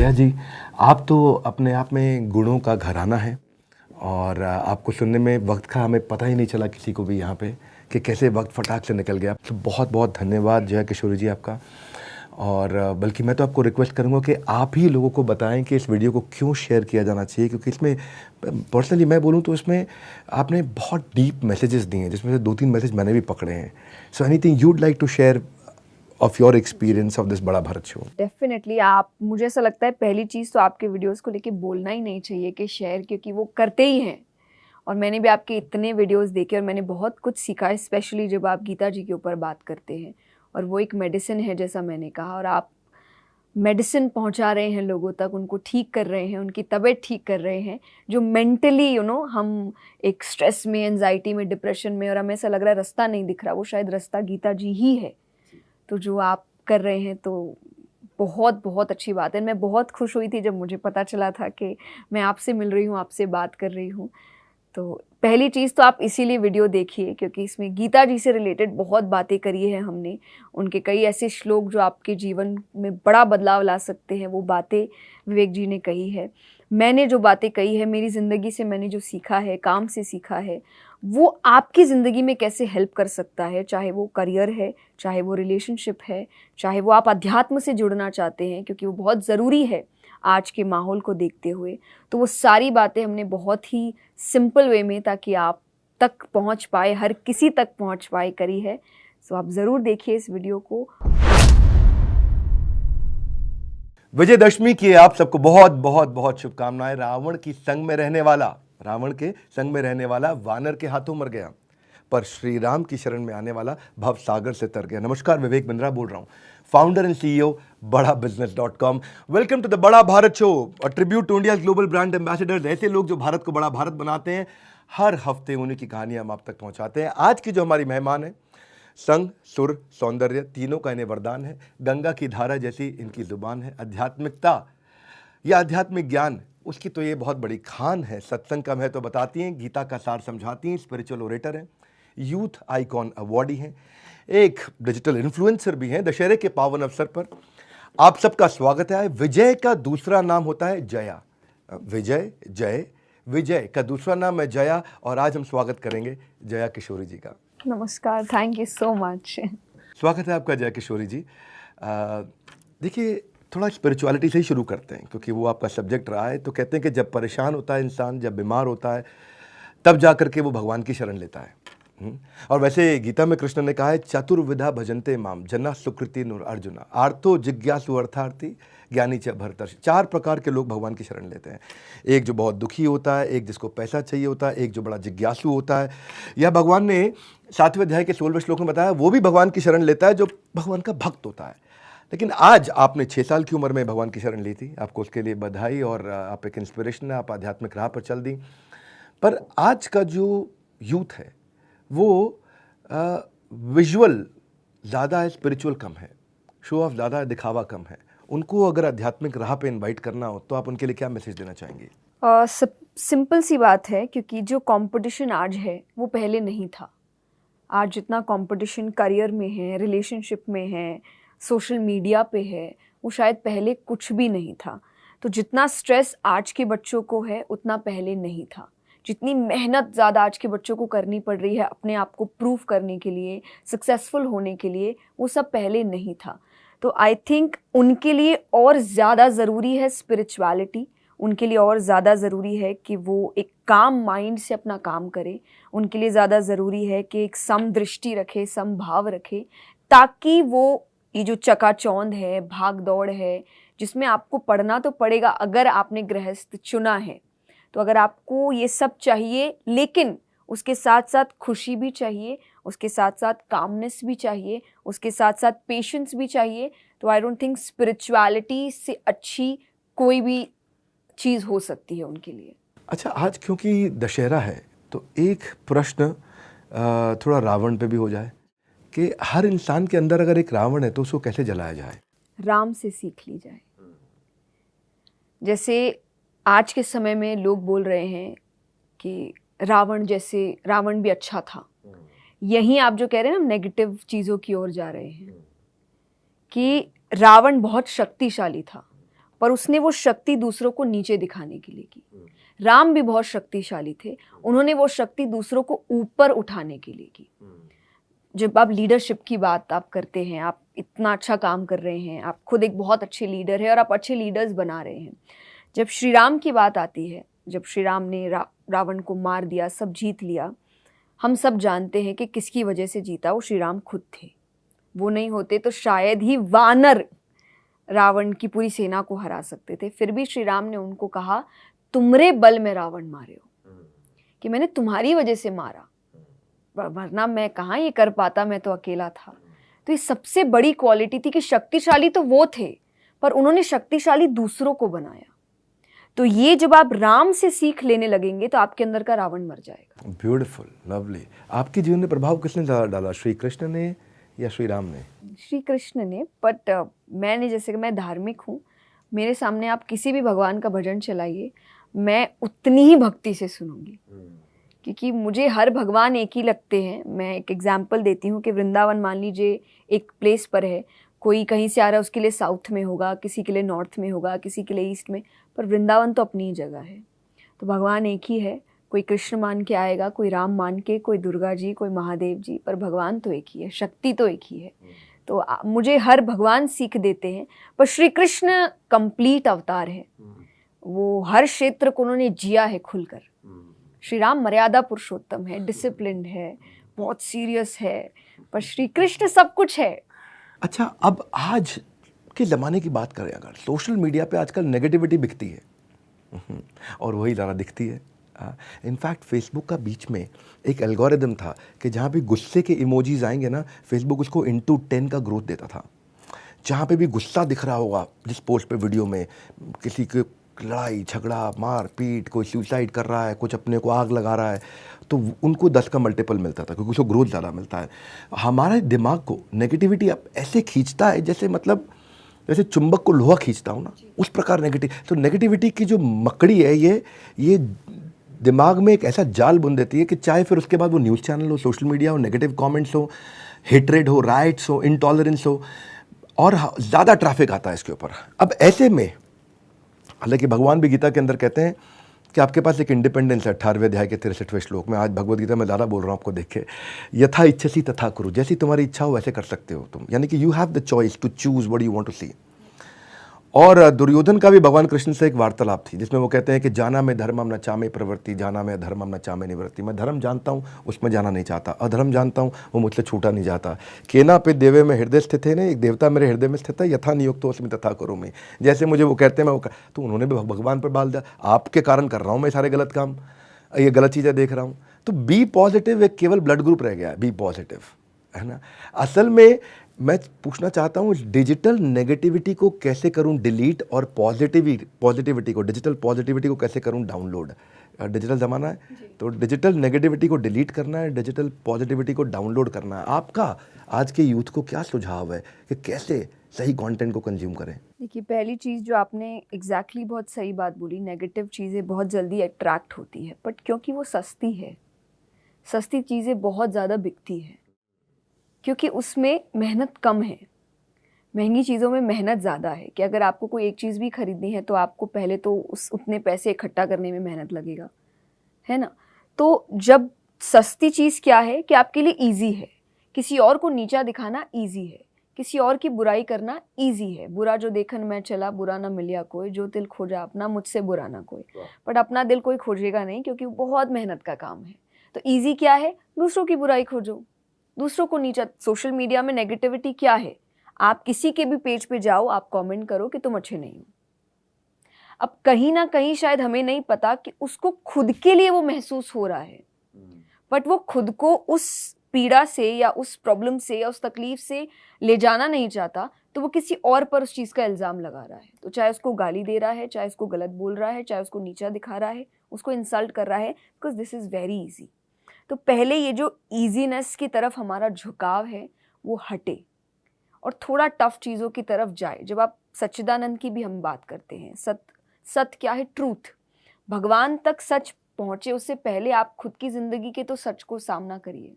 जया जी, आप तो अपने आप में गुणों का घराना है और आपको सुनने में वक्त का हमें पता ही नहीं चला किसी को भी यहाँ पे कि कैसे वक्त फटाक से निकल गया। तो बहुत बहुत धन्यवाद जया किशोरी जी आपका। और बल्कि मैं तो आपको रिक्वेस्ट करूँगा कि आप ही लोगों को बताएं कि इस वीडियो को क्यों शेयर किया जाना चाहिए, क्योंकि इसमें पर्सनली मैं बोलूँ तो इसमें आपने बहुत डीप मैसेजेस दिए हैं, जिसमें से 2-3 मैसेज मैंने भी पकड़े हैं। So anything you'd like to share of your experience of this बड़ा भारत शो? डेफिनेटली आप, मुझे ऐसा लगता है पहली चीज़ तो आपके वीडियोस को लेके बोलना ही नहीं चाहिए कि शेयर, क्योंकि वो करते ही हैं। और मैंने भी आपके इतने वीडियोस देखे और मैंने बहुत कुछ सीखा, स्पेशली जब आप गीता जी के ऊपर बात करते हैं। और वो एक मेडिसिन है जैसा मैंने कहा, और आप मेडिसिन पहुंचा रहे हैं लोगों तक, उनको ठीक कर रहे हैं, उनकी तबीयत ठीक कर रहे हैं, जो मेंटली हम एक स्ट्रेस में, एंजाइटी में, डिप्रेशन में, और हमें ऐसा लग रहा है रास्ता नहीं दिख रहा, वो शायद रास्ता गीता जी ही है। तो जो आप कर रहे हैं तो बहुत बहुत अच्छी बात है। मैं बहुत खुश हुई थी जब मुझे पता चला था कि मैं आपसे मिल रही हूँ, आपसे बात कर रही हूँ। तो पहली चीज़ तो आप इसीलिए वीडियो देखिए क्योंकि इसमें गीता जी से रिलेटेड बहुत बातें करी है हमने। उनके कई ऐसे श्लोक जो आपके जीवन में बड़ा बदलाव ला सकते हैं, वो बातें विवेक जी ने कही है। मैंने जो बातें कही है, मेरी ज़िंदगी से मैंने जो सीखा है, काम से सीखा है, वो आपकी ज़िंदगी में कैसे हेल्प कर सकता है, चाहे वो करियर है, चाहे वो रिलेशनशिप है, चाहे वो आप अध्यात्म से जुड़ना चाहते हैं, क्योंकि वो बहुत ज़रूरी है आज के माहौल को देखते हुए। तो वो सारी बातें हमने बहुत ही सिंपल वे में, ताकि आप तक पहुंच पाए, हर किसी तक पहुंच पाए, करी है। सो आप ज़रूर देखिए इस वीडियो को। विजयदशमी की आप सबको बहुत बहुत बहुत शुभकामनाएं। रावण के संग में रहने वाला वानर के हाथों मर गया, पर श्री राम की शरण में आने वाला भव सागर से तर गया। नमस्कार, विवेक बिंद्रा बोल रहा हूं, founder and CEO badabusiness.com। Welcome to the Bada Bharat show, a tribute to India global brand ambassadors, ऐसे लोग जो भारत को बड़ा भारत बनाते हैं। हर हफ्ते उन्हीं की कहानियां हम आप तक पहुंचाते हैं। आज की जो हमारी मेहमान है, संग सुर सौंदर्य तीनों का इन्हें वरदान है। गंगा की धारा जैसी इनकी जुबान है। आध्यात्मिकता या आध्यात्मिक ज्ञान, उसकी तो ये बहुत बड़ी खान है। सत्संग का महत्व बताती हैं, गीता का सार समझाती हैं, स्पिरिचुअल ओरेटर हैं, यूथ आइकॉन अवार्डी हैं, एक डिजिटल इन्फ्लुएंसर भी हैं। दशहरे के पावन अवसर पर आप सबका स्वागत है। विजय का दूसरा नाम होता है जया। विजय का दूसरा नाम है जया, और आज हम स्वागत करेंगे जया किशोरी जी का। नमस्कार, थैंक यू सो मच। स्वागत है आपका जया किशोरी जी। देखिए, थोड़ा स्पिरिचुअलिटी से ही शुरू करते हैं क्योंकि वो आपका सब्जेक्ट रहा है। तो कहते हैं कि जब परेशान होता है इंसान, जब बीमार होता है, तब जा करके वो भगवान की शरण लेता है। और वैसे गीता में कृष्ण ने कहा है, चतुर्विधा भजन्ते माम जना सुकृति नुर अर्जुना आर्थो जिज्ञासु अर्थार्थी ज्ञानी च भरतर्षि। 4 प्रकार के लोग भगवान की शरण लेते हैं। एक जो बहुत दुखी होता है, एक जिसको पैसा चाहिए होता है, एक जो बड़ा जिज्ञासु होता है। यह भगवान ने 7वें अध्याय के 16वें श्लोक में बताया, वो भी भगवान की शरण लेता है जो भगवान का भक्त होता है। लेकिन आज आपने 6 साल की उम्र में भगवान की शरण ली थी, आपको उसके लिए बधाई। और आप एक इंस्पिरेशन है, आप आध्यात्मिक राह पर चल दी। पर आज का जो यूथ है वो विजुअल ज़्यादा है, स्पिरिचुअल कम है, शो ऑफ ज़्यादा है, दिखावा कम है। उनको अगर आध्यात्मिक राह पे इनवाइट करना हो तो आप उनके लिए क्या मैसेज देना चाहेंगे? सिंपल सी बात है, क्योंकि जो कंपटीशन आज है वो पहले नहीं था। आज जितना कंपटीशन करियर में है, रिलेशनशिप में है, सोशल मीडिया पे है, वो शायद पहले कुछ भी नहीं था। तो जितना स्ट्रेस आज के बच्चों को है उतना पहले नहीं था। जितनी मेहनत ज़्यादा आज के बच्चों को करनी पड़ रही है अपने आप को प्रूव करने के लिए, सक्सेसफुल होने के लिए, वो सब पहले नहीं था। तो आई थिंक उनके लिए और ज़्यादा ज़रूरी है स्पिरिचुअलिटी। उनके लिए और ज़्यादा ज़रूरी है कि वो एक काम माइंड से अपना काम करे। उनके लिए ज़्यादा ज़रूरी है कि एक सम दृष्टि रखे, समभाव रखे, ताकि वो ये जो चकाचौंध है, भाग दौड़ है, जिसमें आपको पढ़ना तो पड़ेगा अगर आपने गृहस्थ चुना है। तो अगर आपको ये सब चाहिए, लेकिन उसके साथ साथ खुशी भी चाहिए, उसके साथ साथ कामनेस भी चाहिए, उसके साथ साथ पेशेंस भी चाहिए, तो आई डोंट थिंक स्पिरिचुअलिटी से अच्छी कोई भी चीज़ हो सकती है उनके लिए। अच्छा, आज क्योंकि दशहरा है तो एक प्रश्न थोड़ा रावण पे भी हो जाए कि हर इंसान के अंदर अगर एक रावण है तो उसको कैसे जलाया जाए? राम से सीख ली जाए। जैसे आज के समय में लोग बोल रहे हैं कि रावण भी अच्छा था। यहीं आप जो कह रहे हैं ना, नेगेटिव चीज़ों की ओर जा रहे हैं कि रावण बहुत शक्तिशाली था, पर उसने वो शक्ति दूसरों को नीचे दिखाने के लिए की। राम भी बहुत शक्तिशाली थे, उन्होंने वो शक्ति दूसरों को ऊपर उठाने के लिए की। जब आप लीडरशिप की बात आप करते हैं, आप इतना अच्छा काम कर रहे हैं, आप खुद एक बहुत अच्छे लीडर हैं और आप अच्छे लीडर्स बना रहे हैं। जब श्री राम की बात आती है, जब श्री राम ने रावण को मार दिया, सब जीत लिया, हम सब जानते हैं कि किसकी वजह से जीता, वो श्री राम खुद थे। वो नहीं होते तो शायद ही वानर रावण की पूरी सेना को हरा सकते थे। फिर भी श्री राम ने उनको कहा, तुमरे बल में रावण मारे हो, कि मैंने तुम्हारी वजह से मारा, वरना मैं कहाँ ये कर पाता, मैं तो अकेला था। तो ये सबसे बड़ी क्वालिटी थी कि शक्तिशाली तो वो थे, पर उन्होंने शक्तिशाली दूसरों को बनाया। तो ये जब आप राम से सीख लेने लगेंगे तो आपके अंदर का रावण मर जाएगा। Beautiful, lovely. आपके जीवन में प्रभाव किसने ज़्यादा डाला, श्री कृष्ण ने या श्री राम ने? श्री कृष्ण ने, बट मैंने, जैसे कि मैं धार्मिक हूँ, मेरे सामने आप किसी भी भगवान का भजन चलाइए, मैं उतनी ही भक्ति से सुनूंगी, क्योंकि मुझे हर भगवान एक ही लगते हैं। मैं एक एग्जाम्पल देती हूँ कि वृंदावन मान लीजिए एक प्लेस पर है, कोई कहीं से आ रहा है, उसके लिए साउथ में होगा, किसी के लिए नॉर्थ में होगा, किसी के लिए ईस्ट में, पर वृंदावन तो अपनी ही जगह है। तो भगवान एक ही है, कोई कृष्ण मान के आएगा, कोई राम मान के, कोई दुर्गा जी, कोई महादेव जी, पर भगवान तो एक ही है, शक्ति तो एक ही है। तो मुझे हर भगवान सीख देते हैं, पर श्री कृष्ण कंप्लीट अवतार है, वो हर क्षेत्र को उन्होंने जिया है खुलकर। श्री राम मर्यादा पुरुषोत्तम है, डिसिप्लिन है, बहुत सीरियस है, पर श्री कृष्ण सब कुछ है। अच्छा, अब आज के ज़माने की बात करें, अगर सोशल मीडिया पे आजकल नेगेटिविटी बिकती है और वही ज़्यादा दिखती है। इनफैक्ट फेसबुक का बीच में एक एल्गोरिदम था कि जहाँ भी गुस्से के इमोजीज आएंगे ना, फेसबुक उसको इंटू 10 का ग्रोथ देता था। जहाँ पे भी गुस्सा दिख रहा होगा जिस पोस्ट पे, वीडियो में, किसी के लड़ाई झगड़ा मार पीट, कोई सुसाइड कर रहा है, कुछ अपने को आग लगा रहा है, तो उनको 10 का मल्टीपल मिलता था, क्योंकि उसको ग्रोथ ज़्यादा मिलता है। हमारे दिमाग को नेगेटिविटी अब ऐसे खींचता है जैसे, मतलब जैसे चुंबक को लोहा खींचता हो ना, उस प्रकार तो नेगेटिविटी की जो मकड़ी है, ये दिमाग में एक ऐसा जाल बुन देती है कि चाहे फिर उसके बाद वो न्यूज़ चैनल हो, सोशल मीडिया हो, नेगेटिव कमेंट्स हो, हेट्रेड हो, राइट्स हो, इंटॉलरेंस हो, और ज़्यादा ट्रैफिक आता है इसके ऊपर। अब ऐसे में, हालांकि भगवान भी गीता के अंदर कहते हैं कि आपके पास एक इंडिपेंडेंस है, 18वें अध्याय के 63वें श्लोक में। आज भगवद गीता में ज़्यादा बोल रहा हूँ आपको, देख के, यथा इच्छसी तथा कुरु, जैसी तुम्हारी इच्छा हो वैसे कर सकते हो तुम, यानी कि you have the choice to choose what you want to see. और दुर्योधन का भी भगवान कृष्ण से एक वार्तालाप थी, जिसमें वो कहते हैं कि जाना में धर्मम न चामे प्रवृत्ति, जाना में अधर्मम न चामे निवृत्ति। मैं धर्म जानता हूँ, उसमें जाना नहीं चाहता, अधर्म जानता हूँ, वो मुझसे छूटा नहीं जाता। केना पे देवे में हृदय स्थित है, एक देवता मेरे हृदय में स्थित है, यथा नियुक्त उसमें तथा करो में। जैसे मुझे वो कहते हैं मैं वो तो उन्होंने भी भगवान पर डाल दिया, आपके कारण कर रहा हूँ मैं सारे गलत काम, ये गलत चीज़ें देख रहा हूँ। तो बी पॉजिटिव एक केवल ब्लड ग्रुप रह गया है, बी पॉजिटिव, है ना। असल में मैं पूछना चाहता हूँ, डिजिटल नेगेटिविटी को कैसे करूँ डिलीट, और पॉजिटिविटी को, डिजिटल पॉजिटिविटी को कैसे करूँ डाउनलोड। डिजिटल ज़माना है, तो डिजिटल नेगेटिविटी को डिलीट करना है, डिजिटल पॉजिटिविटी को डाउनलोड करना है। आपका आज के यूथ को क्या सुझाव है कि कैसे सही कंटेंट को कंज्यूम करें? देखिए, पहली चीज़ जो आपने एग्जैक्टली बहुत सही बात बोली, नेगेटिव चीज़ें बहुत जल्दी अट्रैक्ट होती है, बट क्योंकि वो सस्ती है, सस्ती चीज़ें बहुत ज़्यादा बिकती है, क्योंकि उसमें मेहनत कम है। महंगी चीज़ों में मेहनत ज़्यादा है, कि अगर आपको कोई एक चीज़ भी खरीदनी है तो आपको पहले तो उतने पैसे इकट्ठा करने में मेहनत लगेगा, है ना। तो जब सस्ती चीज़ क्या है कि आपके लिए ईजी है, किसी और को नीचा दिखाना ईजी है, किसी और की बुराई करना ईजी है। बुरा जो देखन मैं चला, बुरा ना मिलिया कोई, जो दिल खोजा अपना, मुझसे बुरा ना कोई। बट अपना दिल कोई खोजेगा नहीं, क्योंकि वो बहुत मेहनत का काम है। तो ईजी क्या है, दूसरों की बुराई खोजो, दूसरों को नीचा। सोशल मीडिया में नेगेटिविटी क्या है, आप किसी के भी पेज पे जाओ, आप कमेंट करो कि तुम अच्छे नहीं हो। अब कहीं ना कहीं शायद हमें नहीं पता कि उसको खुद के लिए वो महसूस हो रहा है, बट वो खुद को उस पीड़ा से या उस प्रॉब्लम से या उस तकलीफ से ले जाना नहीं चाहता, तो वो किसी और पर उस चीज़ का इल्ज़ाम लगा रहा है। तो चाहे उसको गाली दे रहा है, चाहे उसको गलत बोल रहा है, चाहे उसको नीचा दिखा रहा है, उसको इंसल्ट कर रहा है, because this is very easy. तो पहले ये जो ईजीनेस की तरफ हमारा झुकाव है वो हटे और थोड़ा टफ चीज़ों की तरफ जाए। जब आप सच्चिदानंद की भी हम बात करते हैं, सत्य क्या है, ट्रूथ, भगवान तक सच पहुँचे उससे पहले आप खुद की ज़िंदगी के तो सच को सामना करिए।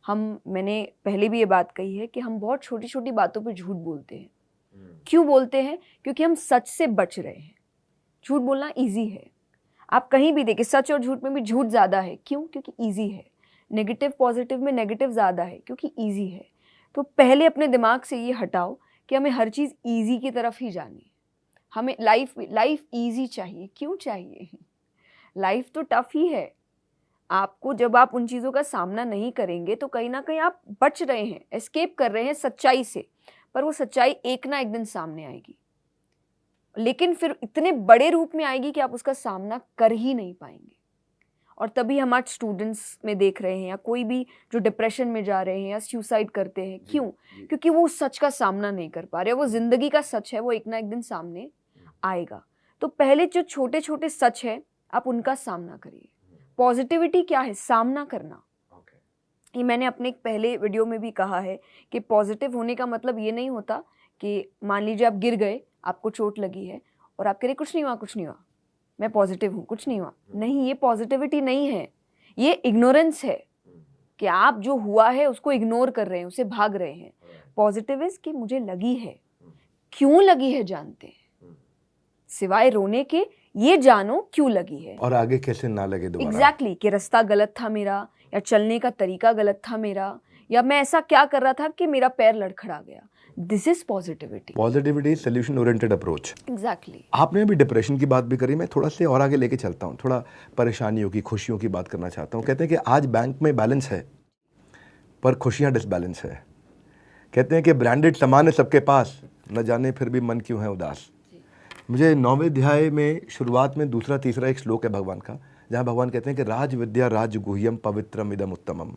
मैंने पहले भी ये बात कही है कि हम बहुत छोटी छोटी बातों पे झूठ बोलते हैं। क्यों बोलते हैं? क्योंकि हम सच से बच रहे हैं। झूठ बोलना इजी है, आप कहीं भी देखिए, सच और झूठ में भी झूठ ज़्यादा है। क्यों? क्योंकि इजी है। नेगेटिव पॉजिटिव में नेगेटिव ज़्यादा है क्योंकि इजी है। तो पहले अपने दिमाग से ये हटाओ कि हमें हर चीज़ इजी की तरफ ही जानी है। हमें लाइफ इजी चाहिए। क्यों चाहिए? लाइफ तो टफ ही है। आपको जब आप उन चीज़ों का सामना नहीं करेंगे तो कहीं ना कहीं आप बच रहे हैं, एस्केप कर रहे हैं सच्चाई से, पर वो सच्चाई एक ना एक दिन सामने आएगी, लेकिन फिर इतने बड़े रूप में आएगी कि आप उसका सामना कर ही नहीं पाएंगे। और तभी हम आज स्टूडेंट्स में देख रहे हैं या कोई भी जो डिप्रेशन में जा रहे हैं या सुसाइड करते हैं। क्यों? क्योंकि वो उस सच का सामना नहीं कर पा रहे। वो जिंदगी का सच है, वो एक ना एक दिन सामने आएगा। तो पहले जो छोटे छोटे सच है आप उनका सामना करिए। पॉजिटिविटी क्या है? सामना करना। ये मैंने अपने एक पहले वीडियो में भी कहा है कि पॉजिटिव होने का मतलब ये नहीं होता कि मान लीजिए आप गिर गए, आपको चोट लगी है और आप कह रहे कुछ नहीं हुआ, कुछ नहीं हुआ, मैं पॉजिटिव हूँ, कुछ नहीं हुआ। नहीं, ये पॉजिटिविटी नहीं है, ये इग्नोरेंस है कि आप जो हुआ है उसको इग्नोर कर रहे हैं, उससे भाग रहे हैं। पॉजिटिव इज कि मुझे लगी है, क्यों लगी है जानते हैं, सिवाय रोने के ये जानो क्यों लगी है और आगे कैसे ना लगे दोबारा। एग्जैक्टली कि रास्ता गलत था मेरा, या चलने का तरीका गलत था मेरा, या मैं ऐसा क्या कर रहा था कि मेरा पैर लड़खड़ा गया। This is positivity. Positivity solution oriented approach. Exactly. आपने अभी डिप्रेशन की बात भी करी, मैं थोड़ा से और आगे लेके चलता हूँ, थोड़ा परेशानियों की, खुशियों की बात करना चाहता हूँ। कहते हैं कि आज बैंक में बैलेंस है पर खुशियाँ डिसबैलेंस है। कहते हैं कि ब्रांडेड सामान है सबके पास, न जाने फिर भी मन क्यों है उदास। मुझे 9वें अध्याय में शुरुआत में दूसरा तीसरा एक श्लोक है भगवान का, जहाँ भगवान कहते हैं कि राज विद्या राज गुह्यम पवित्रम इदम उत्तमम,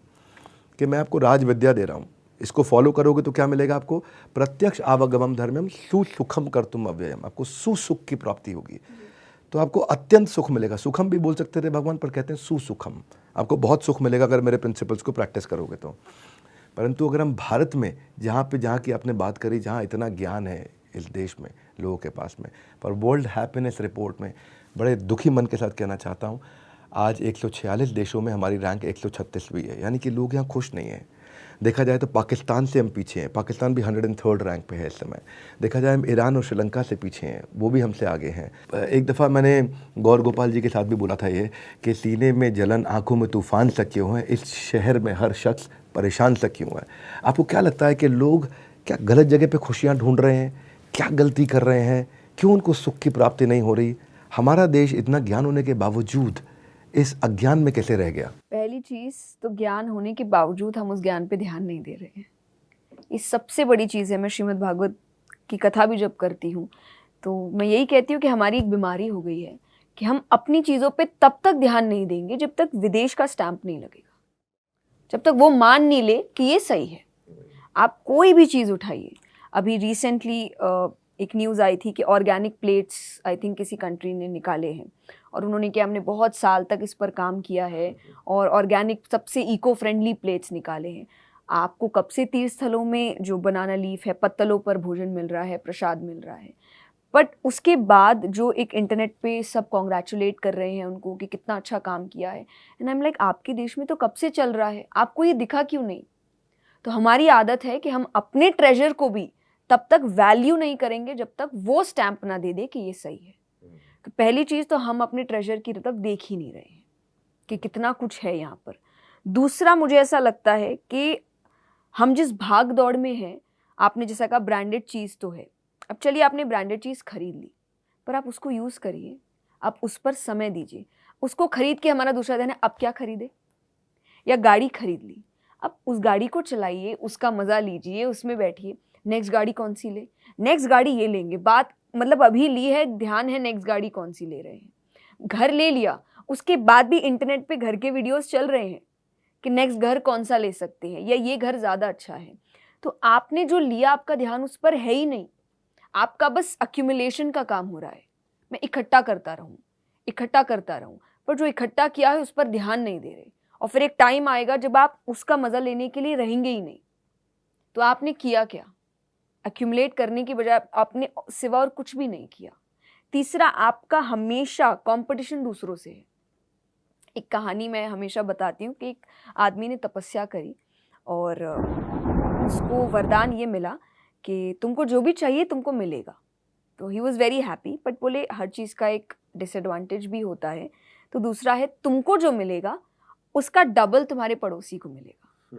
कि मैं आपको राज विद्या दे रहा हूँ, इसको फॉलो करोगे तो क्या मिलेगा आपको? प्रत्यक्ष आवागमम धर्मम सुसुखम कर्तुम अव्ययम, आपको सुसुख की प्राप्ति होगी। तो आपको अत्यंत सुख मिलेगा। सुखम भी बोल सकते थे भगवान, पर कहते हैं सुसुखम, आपको बहुत सुख मिलेगा अगर मेरे प्रिंसिपल्स को प्रैक्टिस करोगे तो। परंतु अगर हम भारत में जहाँ की आपने बात करी, जहाँ इतना ज्ञान है इस देश में लोगों के पास में, पर वर्ल्ड हैप्पीनेस रिपोर्ट में बड़े दुखी मन के साथ कहना चाहता हूँ, आज 146 देशों में हमारी रैंक 136वीं है, यानी कि लोग यहाँ खुश नहीं हैं। देखा जाए तो पाकिस्तान से हम पीछे हैं, पाकिस्तान भी 103rd रैंक पे है इस समय। देखा जाए हम ईरान और श्रीलंका से पीछे हैं, वो भी हमसे आगे हैं। एक दफ़ा मैंने गौर गोपाल जी के साथ भी बोला था ये कि सीने में जलन, आंखों में तूफान सा क्यों है, इस शहर में हर शख्स परेशान सा क्यों है। आपको क्या लगता है कि लोग क्या गलत जगह पे खुशियाँ ढूंढ रहे हैं? क्या गलती कर रहे हैं? क्यों उनको सुख की प्राप्ति नहीं हो रही? हमारा देश इतना ज्ञान होने के बावजूद इस अज्ञान में कैसे रह गया? पहली चीज तो ज्ञान होने के बावजूद हम उस ज्ञान पे ध्यान नहीं दे रहे हैं। ये सबसे बड़ी चीज़ है। मैं श्रीमद् भागवत की कथा भी जब करती हूँ तो मैं यही कहती हूँ कि हमारी एक बीमारी हो गई है कि हम अपनी चीज़ों पे तब तक ध्यान नहीं देंगे जब तक विदेश का स्टैंप नहीं लगेगा, जब तक वो मान नहीं ले कि ये सही है। आप कोई भी चीज़ उठाइए, अभी रिसेंटली एक न्यूज़ आई थी कि ऑर्गेनिक प्लेट्स आई थिंक किसी कंट्री ने निकाले हैं और उन्होंने क्या, हमने बहुत साल तक इस पर काम किया है और ऑर्गेनिक सबसे इको फ्रेंडली प्लेट्स निकाले हैं। आपको कब से तीर्थ स्थलों में जो बनाना लीफ है, पत्तलों पर भोजन मिल रहा है, प्रसाद मिल रहा है, बट उसके बाद जो एक इंटरनेट पे सब कॉन्ग्रेचुलेट कर रहे हैं उनको कि कितना अच्छा काम किया है। एंड आई एम लाइक, आपके देश में तो कब से चल रहा है, आपको ये दिखा क्यों नहीं? तो हमारी आदत है कि हम अपने ट्रेजर को भी तब तक वैल्यू नहीं करेंगे जब तक वो स्टैंप ना दे दे कि ये सही है। तो पहली चीज़ तो हम अपने ट्रेजर की तरफ देख ही नहीं रहे हैं कि कितना कुछ है यहाँ पर। दूसरा, मुझे ऐसा लगता है कि हम जिस भाग दौड़ में हैं, आपने जैसा कहा ब्रांडेड चीज़ तो है, अब चलिए आपने ब्रांडेड चीज़ खरीद ली, पर आप उसको यूज़ करिए, आप उस पर समय दीजिए। उसको खरीद के हमारा दूसरा ध्यान है अब क्या खरीदे, या गाड़ी खरीद ली, अब उस गाड़ी को चलाइए, उसका मज़ा लीजिए, उसमें बैठिए। नेक्स्ट गाड़ी कौन सी ले, नेक्स्ट गाड़ी ये लेंगे, बात मतलब अभी ली है, ध्यान है नेक्स्ट गाड़ी कौन सी ले रहे हैं। घर ले लिया, उसके बाद भी इंटरनेट पे घर के वीडियोस चल रहे हैं कि नेक्स्ट घर कौन सा ले सकते हैं या ये घर ज़्यादा अच्छा है। तो आपने जो लिया, आपका ध्यान उस पर है ही नहीं, आपका बस अक्यूमुलेशन का काम हो रहा है। मैं इकट्ठा करता रहूं, पर जो इकट्ठा किया है उस पर ध्यान नहीं दे रहे, और फिर एक टाइम आएगा जब आप उसका मज़ा लेने के लिए रहेंगे ही नहीं। तो आपने किया क्या? एक्यूमुलेट करने की बजाय आपने सिवा और कुछ भी नहीं किया। तीसरा, आपका हमेशा कंपटीशन दूसरों से है। एक कहानी मैं हमेशा बताती हूँ कि एक आदमी ने तपस्या करी और उसको वरदान ये मिला कि तुमको जो भी चाहिए तुमको मिलेगा। तो he was very happy, but बोले हर चीज़ का एक डिसएडवांटेज भी होता है। तो दूसरा है तुमको जो मिलेगा उसका डबल तुम्हारे पड़ोसी को मिलेगा।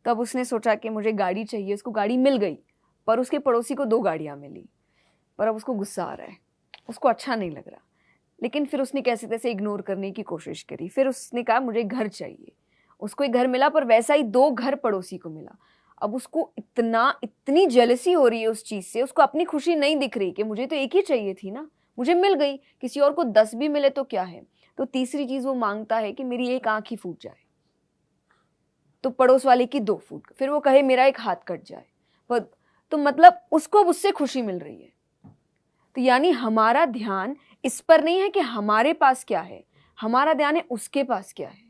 तब उसने सोचा कि मुझे गाड़ी चाहिए, उसको गाड़ी मिल गई, पर उसके पड़ोसी को 2 गाड़ियाँ मिली। पर अब उसको गुस्सा आ रहा है, उसको अच्छा नहीं लग रहा। लेकिन फिर उसने कैसे तैसे इग्नोर करने की कोशिश करी। फिर उसने कहा मुझे घर चाहिए, उसको एक घर मिला, पर वैसा ही 2 घर पड़ोसी को मिला। अब उसको इतनी जेलसी हो रही है उस चीज़ से, उसको अपनी खुशी नहीं दिख रही कि मुझे तो एक ही चाहिए थी ना, मुझे मिल गई, किसी और को 10 भी मिले तो क्या है। तो तीसरी चीज़ वो मांगता है कि मेरी एक आँख ही फूट जाए, तो पड़ोस वाले की 2 फूट, फिर वो कहे मेरा एक हाथ कट जाए, पर तो मतलब उसको अब उससे खुशी मिल रही है। तो यानी हमारा ध्यान इस पर नहीं है कि हमारे पास क्या है, हमारा ध्यान है उसके पास क्या है।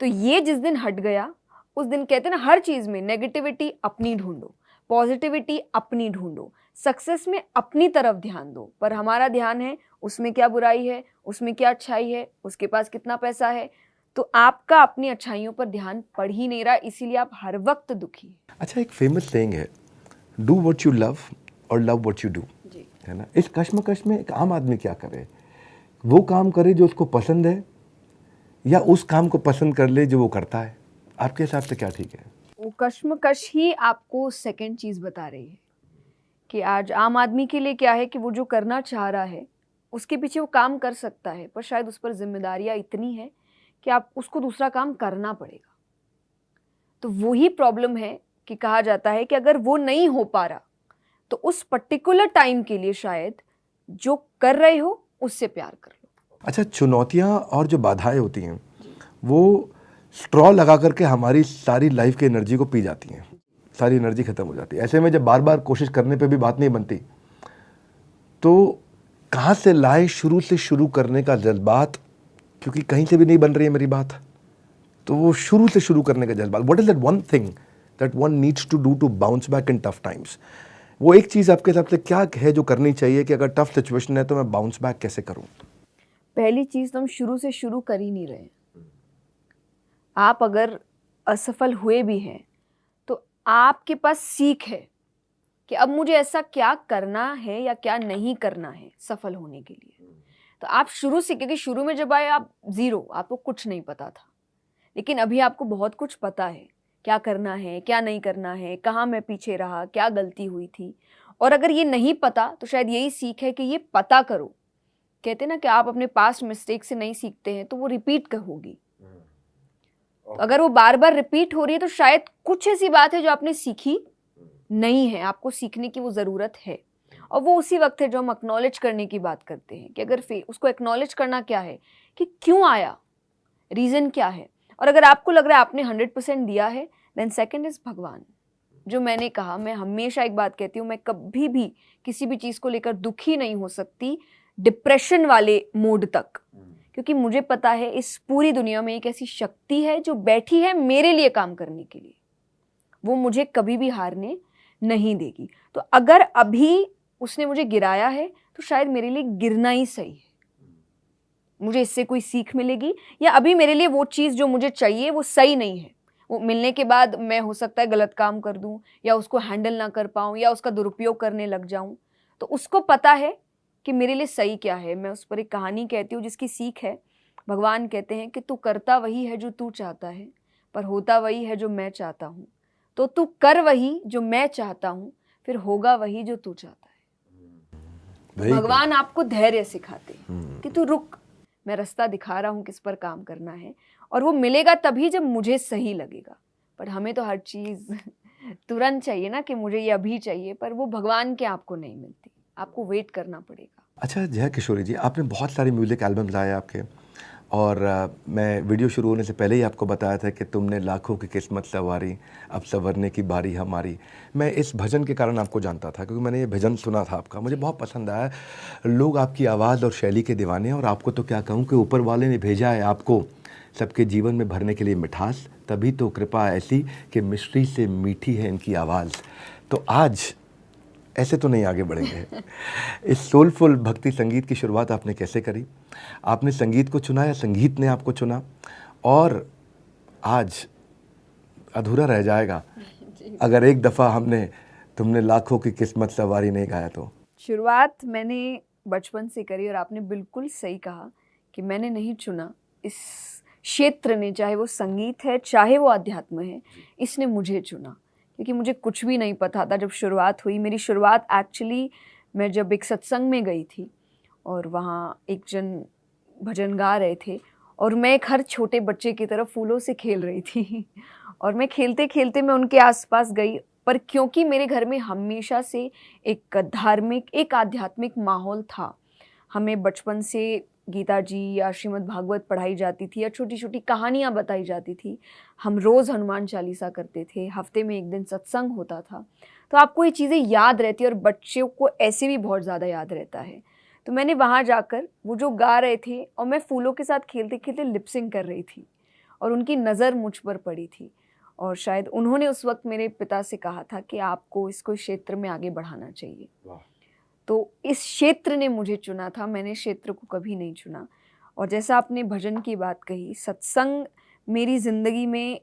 तो ये जिस दिन हट गया, उस दिन कहते हैं ना, हर चीज में नेगेटिविटी अपनी ढूंढो, पॉजिटिविटी अपनी ढूंढो, सक्सेस में अपनी तरफ ध्यान दो। पर हमारा ध्यान है उसमें क्या बुराई है, उसमें क्या अच्छाई है, उसके पास कितना पैसा है। तो आपका अपनी अच्छाइयों पर ध्यान पड़ ही नहीं रहा, इसीलिए आप हर वक्त दुखी हैं। अच्छा, एक फेमस सेइंग है, डू व्हाट यू लव और लव व्हाट यू डू, है ना। इस कश्मकश में एक आम आदमी क्या करे? वो काम करे जो उसको पसंद है, या उस काम को पसंद कर ले जो वो करता है? आपके हिसाब से क्या ठीक है? वो कश्मकश ही आपको सेकंड चीज बता रही है कि आज आम आदमी के लिए क्या है कि वो जो करना चाह रहा है उसके पीछे वो काम कर सकता है, पर शायद उस पर जिम्मेदारियां इतनी है कि आप उसको दूसरा काम करना पड़ेगा। तो वही प्रॉब्लम है कि कहा जाता है कि अगर वो नहीं हो पा रहा तो उस पर्टिकुलर टाइम के लिए शायद जो कर रहे हो उससे प्यार कर लो। अच्छा, चुनौतियां और जो बाधाएं होती हैं वो स्ट्रॉ लगा करके हमारी सारी लाइफ की एनर्जी को पी जाती हैं, सारी एनर्जी खत्म हो जाती है। ऐसे में जब बार बार कोशिश करने पे भी बात नहीं बनती, तो कहाँ से लाए शुरू से शुरू करने का जज्बात? क्योंकि कहीं से भी नहीं बन रही है मेरी बात, तो वो शुरू से शुरू करने का जज्बात। What is that one thing that one needs to do to bounce back in tough times? वो एक चीज़ आपके हिसाब से क्या है जो करनी चाहिए कि अगर टफ सिचुएशन है तो मैं बाउंस बैक कैसे करूं? पहली चीज तो हम शुरू से शुरू कर ही नहीं रहे। आप अगर असफल हुए भी हैं तो आपके पास सीख है कि अब मुझे ऐसा क्या करना है या क्या नहीं करना है सफल होने के लिए। तो आप शुरू से, क्योंकि शुरू में जब आए आप जीरो, आपको कुछ नहीं पता था, लेकिन अभी आपको बहुत कुछ पता है, क्या करना है क्या नहीं करना है, कहाँ मैं पीछे रहा, क्या गलती हुई थी। और अगर ये नहीं पता तो शायद यही सीख है कि ये पता करो। कहते हैं ना कि आप अपने पास्ट मिस्टेक से नहीं सीखते हैं तो वो रिपीट होगी। तो अगर वो बार बार रिपीट हो रही है तो शायद कुछ ऐसी बात है जो आपने सीखी नहीं है, आपको सीखने की वो ज़रूरत है। और वो उसी वक्त है जो हम एक्नॉलेज करने की बात करते हैं कि अगर उसको एक्नॉलेज करना क्या है कि क्यों आया, रीज़न क्या है। और अगर आपको लग रहा है आपने 100% दिया है, देन सेकंड इज़ भगवान। जो मैंने कहा, मैं हमेशा एक बात कहती हूँ, मैं कभी भी किसी भी चीज़ को लेकर दुखी नहीं हो सकती डिप्रेशन वाले मोड तक, क्योंकि मुझे पता है इस पूरी दुनिया में एक ऐसी शक्ति है जो बैठी है मेरे लिए काम करने के लिए, वो मुझे कभी भी हारने नहीं देगी। तो अगर अभी उसने मुझे गिराया है तो शायद मेरे लिए गिरना ही सही है, मुझे इससे कोई सीख मिलेगी, या अभी मेरे लिए वो चीज़ जो मुझे चाहिए वो सही नहीं है, वो मिलने के बाद मैं हो सकता है गलत काम कर दूं या उसको हैंडल ना कर पाऊं या उसका दुरुपयोग करने लग जाऊं। तो उसको पता है कि मेरे लिए सही क्या है। मैं उस पर एक कहानी कहती हूँ जिसकी सीख है। भगवान कहते हैं कि तू करता वही है जो तू चाहता है, पर होता वही है जो मैं चाहता हूँ। तो तू कर वही जो मैं चाहता हूँ, फिर होगा वही जो तू चाहता है। भगवान आपको धैर्य सिखाते हैं कि तू रुक, मैं रास्ता दिखा रहा हूँ किस पर काम करना है, और वो मिलेगा तभी जब मुझे सही लगेगा। पर हमें तो हर चीज़ तुरंत चाहिए ना, कि मुझे ये अभी चाहिए, पर वो भगवान के आपको नहीं मिलती, आपको वेट करना पड़ेगा। अच्छा जया किशोरी जी, आपने बहुत सारे म्यूज़िक एल्बम्स लाए आपके, और मैं वीडियो शुरू होने से पहले ही आपको बताया था कि तुमने लाखों की किस्मत संवारी, अब संवरने की बारी हमारी। मैं इस भजन के कारण आपको जानता था, क्योंकि मैंने ये भजन सुना था आपका, मुझे बहुत पसंद आया। लोग आपकी आवाज़ और शैली के दीवाने हैं, और आपको तो क्या कहूँ कि ऊपर वाले ने भेजा है आपको सबके जीवन में भरने के लिए मिठास, तभी तो कृपा ऐसी कि मिश्री से मीठी है इनकी आवाज़। तो आज ऐसे तो नहीं आगे बढ़ेंगे। इस सोलफुल भक्ति संगीत की शुरुआत आपने कैसे करी? आपने संगीत को चुना या संगीत ने आपको चुना? और आज अधूरा रह जाएगा जी। अगर एक दफ़ा तुमने लाखों की किस्मत सवारी नहीं गाया तो? शुरुआत मैंने बचपन से करी और आपने बिल्कुल सही कहा कि मैंने नहीं चुना, इस क्षेत्र ने, चाहे वो संगीत है चाहे वो अध्यात्म है, इसने मुझे चुना, क्योंकि मुझे कुछ भी नहीं पता था जब शुरुआत हुई। मेरी शुरुआत एक्चुअली मैं जब एक सत्संग में गई थी और वहाँ एक जन भजन गा रहे थे और मैं एक हर छोटे बच्चे की तरह फूलों से खेल रही थी और मैं खेलते खेलते मैं उनके आसपास गई, पर क्योंकि मेरे घर में हमेशा से एक धार्मिक, एक आध्यात्मिक माहौल था, हमें बचपन से गीता जी या श्रीमद् भागवत पढ़ाई जाती थी या छोटी छोटी कहानियाँ बताई जाती थी, हम रोज़ हनुमान चालीसा करते थे, हफ्ते में एक दिन सत्संग होता था, तो आपको ये चीज़ें याद रहती है और बच्चों को ऐसे भी बहुत ज़्यादा याद रहता है। तो मैंने वहाँ जाकर वो जो गा रहे थे और मैं फूलों के साथ खेलते खेलते लिपसिंग कर रही थी और उनकी नज़र मुझ पर पड़ी थी और शायद उन्होंने उस वक्त मेरे पिता से कहा था कि आपको इसको इस क्षेत्र में आगे बढ़ाना चाहिए। तो इस क्षेत्र ने मुझे चुना था, मैंने क्षेत्र को कभी नहीं चुना। और जैसा आपने भजन की बात कही, सत्संग मेरी ज़िंदगी में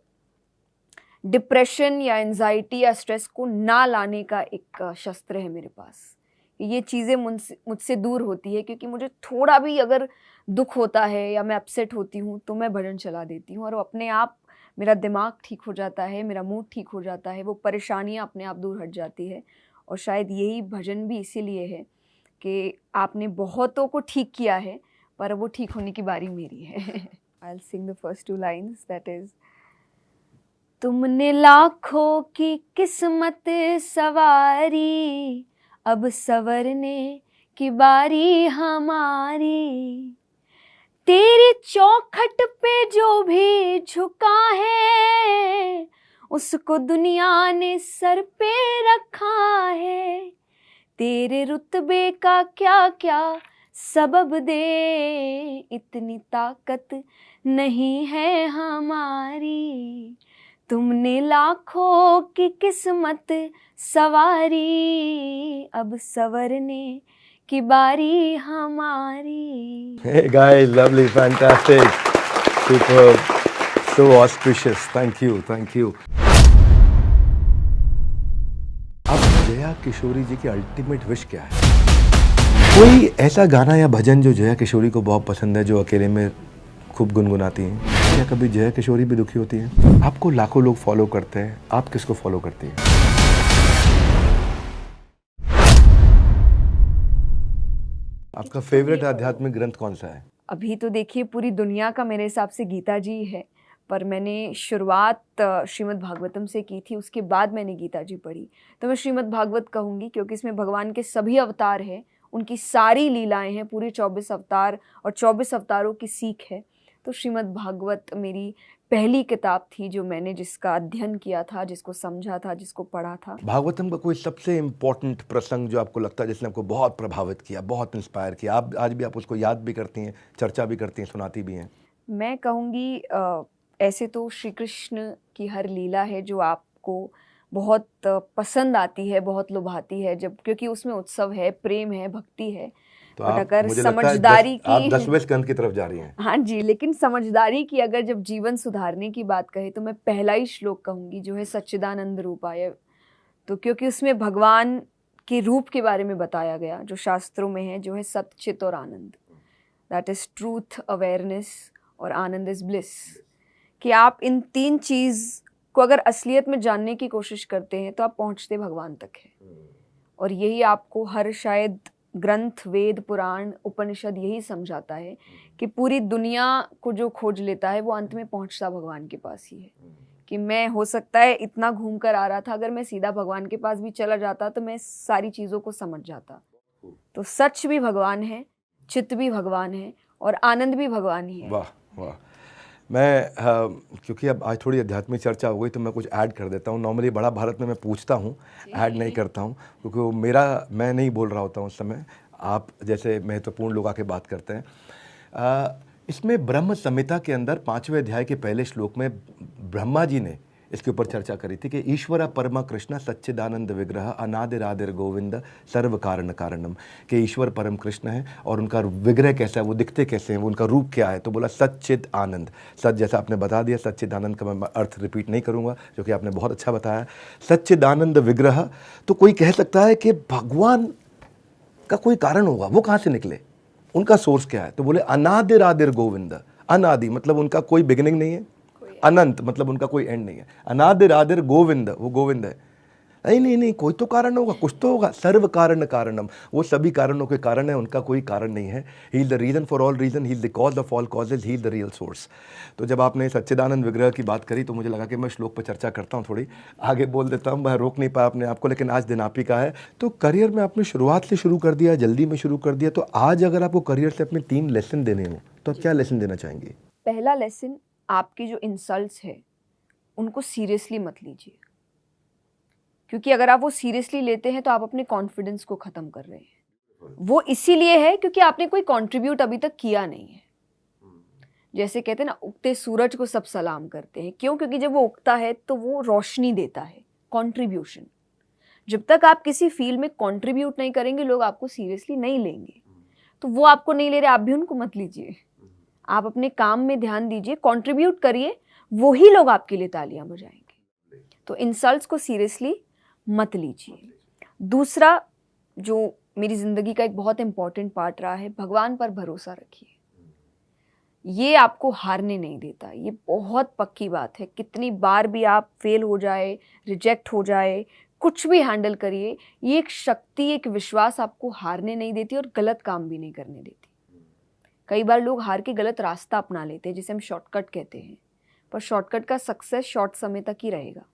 डिप्रेशन या एंजाइटी या स्ट्रेस को ना लाने का एक शस्त्र है मेरे पास। ये चीज़ें मुझसे दूर होती है, क्योंकि मुझे थोड़ा भी अगर दुख होता है या मैं अपसेट होती हूँ तो मैं भजन चला देती हूँ और अपने आप मेरा दिमाग ठीक हो जाता है, मेरा मूड ठीक हो जाता है, वो परेशानियाँ अपने आप दूर हट जाती है। और शायद यही भजन भी इसीलिए है कि आपने बहुतों को ठीक किया है, पर वो ठीक होने की बारी मेरी है। I will sing the first 2 lines, that is, तुमने लाखों की किस्मत सवारी, अब सवरने की बारी हमारी। तेरी चौखट पे जो भी झुका है, उसको दुनिया ने सर पे रखा है। तेरे रुतबे का क्या क्या सबब दे, इतनी ताकत नहीं है हमारी। तुमने लाखों की किस्मत सवारी, अब सवरने की बारी हमारी। Hey guys, lovely, fantastic, superb, so auspicious. Thank you, thank you. अब जया किशोरी जी की अल्टीमेट विश क्या है? कोई ऐसा गाना या भजन जो जया किशोरी को बहुत पसंद है, जो अकेले में खूब गुनगुनाती हैं? क्या कभी जया किशोरी भी दुखी होती हैं? आपको लाखों लोग फॉलो करते हैं, आप किसको फॉलो करती हैं? आपका फेवरेट आध्यात्मिक ग्रंथ कौन सा है? अभी तो देखिए पूरी दुनिया का मेरे हिसाब से गीता जी है, पर मैंने शुरुआत श्रीमद् भागवतम से की थी, उसके बाद मैंने गीता जी पढ़ी, तो मैं श्रीमद् भागवत कहूँगी, क्योंकि इसमें भगवान के सभी अवतार हैं, उनकी सारी लीलाएं हैं, पूरे 24 अवतार और 24 अवतारों की सीख है। तो श्रीमद् भागवत मेरी पहली किताब थी जो मैंने, जिसका अध्ययन किया था, जिसको समझा था, जिसको पढ़ा था। भागवतम का कोई सबसे इम्पोर्टेंट प्रसंग जो आपको लगता है जिसने आपको बहुत प्रभावित किया, बहुत इंस्पायर किया, आप आज भी आप उसको याद भी करती हैं, चर्चा भी करती हैं, सुनाती भी हैं? मैं कहूँगी ऐसे तो श्री कृष्ण की हर लीला है जो आपको बहुत पसंद आती है, बहुत लुभाती है, जब क्योंकि उसमें उत्सव है, प्रेम है, भक्ति है। तो बट अगर मुझे लगता है समझदारी आप की 10वें स्कंद की तरफ जा रही हैं। हाँ जी, लेकिन समझदारी की अगर जब जीवन सुधारने की बात कहे तो मैं पहला ही श्लोक कहूँगी जो है सच्चिदानंद रूपाय। तो क्योंकि उसमें भगवान के रूप के बारे में बताया गया जो शास्त्रों में है, जो है सत्य, चित और आनंद, दैट इज ट्रूथ, अवेयरनेस और आनंद इज ब्लिस। कि आप इन 3 चीज़ को अगर असलियत में जानने की कोशिश करते हैं तो आप पहुँचते भगवान तक हैं। और यही आपको हर शायद ग्रंथ, वेद, पुराण, उपनिषद यही समझाता है कि पूरी दुनिया को जो खोज लेता है वो अंत में पहुंचता भगवान के पास ही है। कि मैं, हो सकता है इतना घूम कर आ रहा था, अगर मैं सीधा भगवान के पास भी चला जाता तो मैं सारी चीज़ों को समझ जाता। तो सच भी भगवान है, चित्त भी भगवान है और आनंद भी भगवान ही है। वाह वाह। मैं क्योंकि अब आज थोड़ी आध्यात्मिक चर्चा हो गई तो मैं कुछ ऐड कर देता हूँ। नॉर्मली बड़ा भारत में मैं पूछता हूँ, ऐड नहीं करता हूँ, क्योंकि वो मैं नहीं बोल रहा होता हूँ उस समय, आप जैसे महत्वपूर्ण लोग आके बात करते हैं। इसमें ब्रह्म संहिता के अंदर 5वें अध्याय के पहले श्लोक में ब्रह्मा जी ने इसके ऊपर चर्चा करी थी कि ईश्वर परमा कृष्ण सच्चिदानंद विग्रह अनादिरादिर गोविंद सर्व कारण कारणम, कि ईश्वर परम कृष्ण है और उनका विग्रह कैसा है, वो दिखते कैसे हैं, वो उनका रूप क्या है। तो बोला सच्चिद आनंद, सच जैसा आपने बता दिया, सच्चिदानंद का मैं अर्थ रिपीट नहीं करूँगा जो कि आपने बहुत अच्छा बताया। सच्चिदानंद विग्रह, तो कोई कह सकता है कि भगवान का कोई कारण होगा, वो कहाँ से निकले, उनका सोर्स क्या है। तो बोले अनादिरादिर गोविंद, अनादि मतलब उनका कोई बिगिनिंग नहीं है, अनंत मतलब उनका कोई एंड नहीं है, अनादिरादिर गोविंद, वो गोविंद है। नहीं, कोई तो कारण होगा, कुछ तो होगा। सर्व कारण कारणम, वो सभी कारणों के कारण है, उनका कोई कारण नहीं है। He is the reason for all reason, he is the cause of all causes, he is the real source. तो जब आपने सच्चिदानंद विग्रह की बात करी तो मुझे लगा कि मैं श्लोक पर चर्चा करता हूँ, थोड़ी आगे बोल देता हूँ, मैं रोक नहीं पाया अपने आप को, लेकिन आज दिन आप ही का है। तो करियर में आपने शुरुआत से शुरू कर दिया, जल्दी में शुरू कर दिया, तो आज अगर आपको करियर से अपने 3 लेसन देने हो तो आप क्या लेसन देना चाहेंगे? पहला लेसन, आपकी जो इंसल्ट्स है उनको सीरियसली मत लीजिए, क्योंकि अगर आप वो सीरियसली लेते हैं तो आप अपने कॉन्फिडेंस को ख़त्म कर रहे हैं। वो इसीलिए है क्योंकि आपने कोई कंट्रीब्यूट अभी तक किया नहीं है। जैसे कहते हैं ना, उगते सूरज को सब सलाम करते हैं, क्यों? क्योंकि जब वो उगता है तो वो रोशनी देता है, कंट्रीब्यूशन। जब तक आप किसी फील्ड में कंट्रीब्यूट नहीं करेंगे, लोग आपको सीरियसली नहीं लेंगे। तो वो आपको नहीं ले रहे, आप भी उनको मत लीजिए। आप अपने काम में ध्यान दीजिए, कंट्रीब्यूट करिए, वही लोग आपके लिए तालियां बजाएंगे। तो इंसल्ट्स को सीरियसली मत लीजिए। दूसरा, जो मेरी ज़िंदगी का एक बहुत इंपॉर्टेंट पार्ट रहा है, भगवान पर भरोसा रखिए। ये आपको हारने नहीं देता, ये बहुत पक्की बात है। कितनी बार भी आप फेल हो जाए, रिजेक्ट हो जाए, कुछ भी हैंडल करिए, ये एक शक्ति, एक विश्वास आपको हारने नहीं देती और गलत काम भी नहीं करने देती। कई बार लोग हार के गलत रास्ता अपना लेते हैं, जिसे हम शॉर्टकट कहते हैं, पर शॉर्टकट का सक्सेस शॉर्ट समय तक ही रहेगा,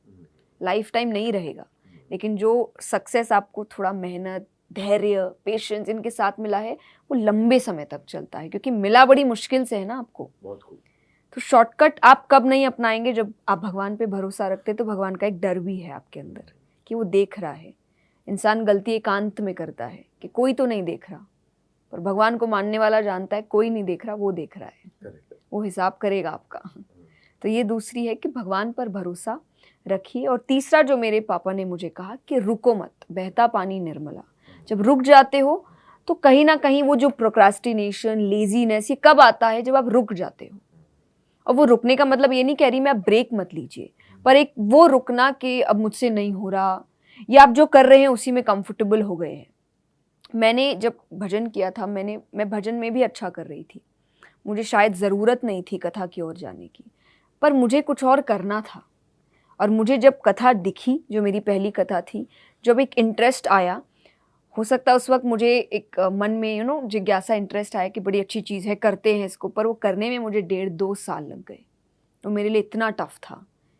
लाइफ टाइम नहीं रहेगा। लेकिन जो सक्सेस आपको थोड़ा मेहनत, धैर्य, पेशेंस इनके साथ मिला है, वो लंबे समय तक चलता है, क्योंकि मिला बड़ी मुश्किल से है ना आपको। तो शॉर्टकट आप कब नहीं अपनाएंगे? जब आप भगवान पे भरोसा रखते हैं। तो भगवान का एक डर भी है आपके अंदर कि वो देख रहा है। इंसान गलती एकांत में करता है कि कोई तो नहीं देख रहा, पर भगवान को मानने वाला जानता है कोई नहीं देख रहा, वो देख रहा है, वो हिसाब करेगा आपका। तो ये दूसरी है कि भगवान पर भरोसा रखिए। और तीसरा, जो मेरे पापा ने मुझे कहा कि रुको मत, बहता पानी निर्मला। जब रुक जाते हो तो कहीं ना कहीं वो जो प्रोक्रास्टिनेशन, लेजीनेस, ये कब आता है? जब आप रुक जाते हो। और वो रुकने का मतलब ये नहीं कह रही मैं, आप ब्रेक मत लीजिए, पर एक वो रुकना कि अब मुझसे नहीं हो रहा, या आप जो कर रहे हैं उसी में कंफर्टेबल हो गए हैं। मैंने जब भजन किया था, मैं भजन में भी अच्छा कर रही थी, मुझे शायद ज़रूरत नहीं थी कथा की ओर जाने की, पर मुझे कुछ और करना था। और मुझे जब कथा दिखी, जो मेरी पहली कथा थी, जब एक इंटरेस्ट आया, हो सकता है उस वक्त मुझे एक मन में जिज्ञासा, इंटरेस्ट आया कि बड़ी अच्छी चीज़ है, करते हैं इसको, पर वो करने में मुझे 1.5-2 साल लग गए। तो मेरे लिए इतना टफ था,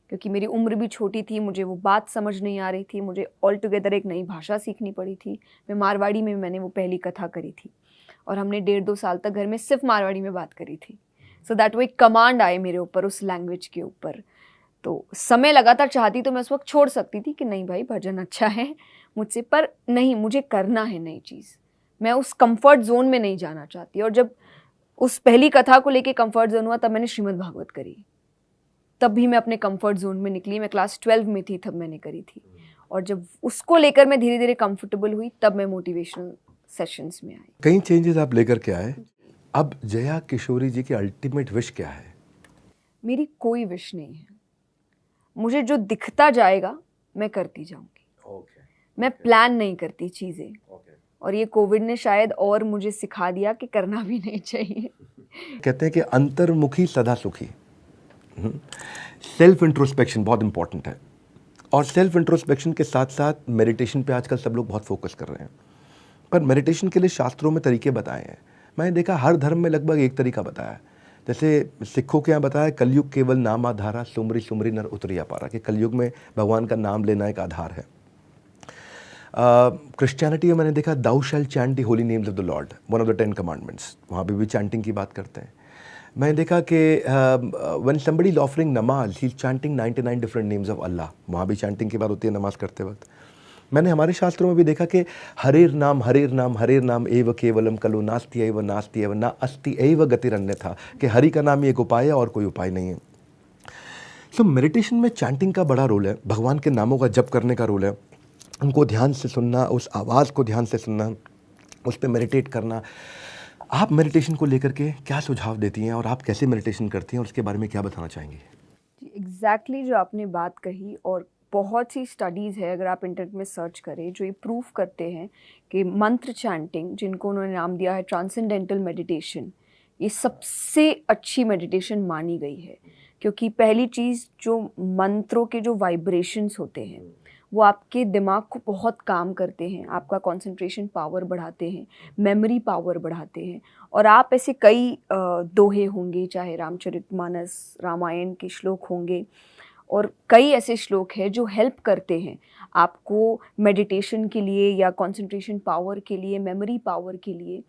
क्योंकि मेरी उम्र भी छोटी थी, मुझे वो बात समझ नहीं आ रही थी, मुझे ऑल टुगेदर एक नई भाषा सीखनी पड़ी थी। मैं मारवाड़ी में मैंने वो पहली कथा करी थी, और हमने 1.5-2 साल तक घर में सिर्फ मारवाड़ी में बात करी थी। सो दैट वो एक कमांड आए मेरे ऊपर, उस लैंग्वेज के ऊपर। तो समय लगातार चाहती तो मैं उस वक्त छोड़ सकती थी कि नहीं भाई भजन अच्छा है मुझसे, पर नहीं, मुझे करना है नई चीज़। मैं उस कंफर्ट जोन में नहीं जाना चाहती। और जब उस पहली कथा को लेके कंफर्ट जोन हुआ, तब मैंने श्रीमद् भागवत करी। तब भी मैं अपने कंफर्ट जोन में निकली। मैं क्लास 12 में थी तब मैंने करी थी। और जब उसको लेकर मैं धीरे धीरे कंफर्टेबल हुई, तब मैं मोटिवेशनल सेशंस में आई। कई चेंजेस आप लेकर के आए। अब जया किशोरी जी की अल्टीमेट विश क्या है? मेरी कोई विश नहीं है। मुझे जो दिखता जाएगा मैं करती जाऊंगी। मैं प्लान नहीं करती चीज़ें। और ये कोविड ने शायद और मुझे सिखा दिया कि करना भी नहीं चाहिए। कहते हैं कि अंतर्मुखी सदा सुखी। सेल्फ इंट्रोस्पेक्शन बहुत इंपॉर्टेंट है, और सेल्फ इंट्रोस्पेक्शन के साथ साथ मेडिटेशन पे आजकल सब लोग बहुत फोकस कर रहे हैं। पर मेडिटेशन के लिए शास्त्रों में तरीके बताए हैं। मैंने देखा हर धर्म में लगभग एक तरीका बताया है। जैसे सिखों के यहाँ बताया, कलयुग केवल नाम आधारा, सुमरी सुमरी नर उतरिया पारा, कि कलयुग में भगवान का नाम लेना एक आधार है। क्रिश्चियनिटी में मैंने देखा, thou shall chant the holy names of the lord, one of the 10 commandments, वहाँ पे भी चैंटिंग की बात करते हैं। मैंने देखा कि व्हेन समबडी इज ऑफरिंग नमाज, he is chanting 99 different names of Allah, वहाँ भी चैंटिंग की बात होती है नमाज करते वक्त। मैंने हमारे शास्त्रों में भी देखा कि हरेर नाम एव केवलम कलो नास्ति एव ना अस्ति एव गतिरन्यथा, कि हरि का नाम ही एक उपाय है और कोई उपाय नहीं है। सो मेडिटेशन में चैंटिंग का बड़ा रोल है, भगवान के नामों का जप करने का रोल है, उनको ध्यान से सुनना, उस आवाज़ को ध्यान से सुनना, उस पर मेडिटेट करना। आप मेडिटेशन को लेकर के क्या सुझाव देती हैं और आप कैसे मेडिटेशन करती हैं और उसके बारे में क्या बताना चाहेंगी? एग्जैक्टली जो आपने बात कही, और बहुत सी स्टडीज़ है अगर आप इंटरनेट में सर्च करें जो ये प्रूव करते हैं कि मंत्र चैंटिंग, जिनको उन्होंने नाम दिया है ट्रांसेंडेंटल मेडिटेशन, ये सबसे अच्छी मेडिटेशन मानी गई है। क्योंकि पहली चीज़, जो मंत्रों के जो वाइब्रेशंस होते हैं वो आपके दिमाग को बहुत काम करते हैं, आपका कंसंट्रेशन पावर बढ़ाते हैं, मेमोरी पावर बढ़ाते हैं। और आप ऐसे कई दोहे होंगे, चाहे रामचरितमानस, रामायण के श्लोक होंगे, और कई ऐसे श्लोक हैं जो हेल्प करते हैं आपको मेडिटेशन के लिए या कंसंट्रेशन पावर के लिए, मेमोरी पावर के लिए।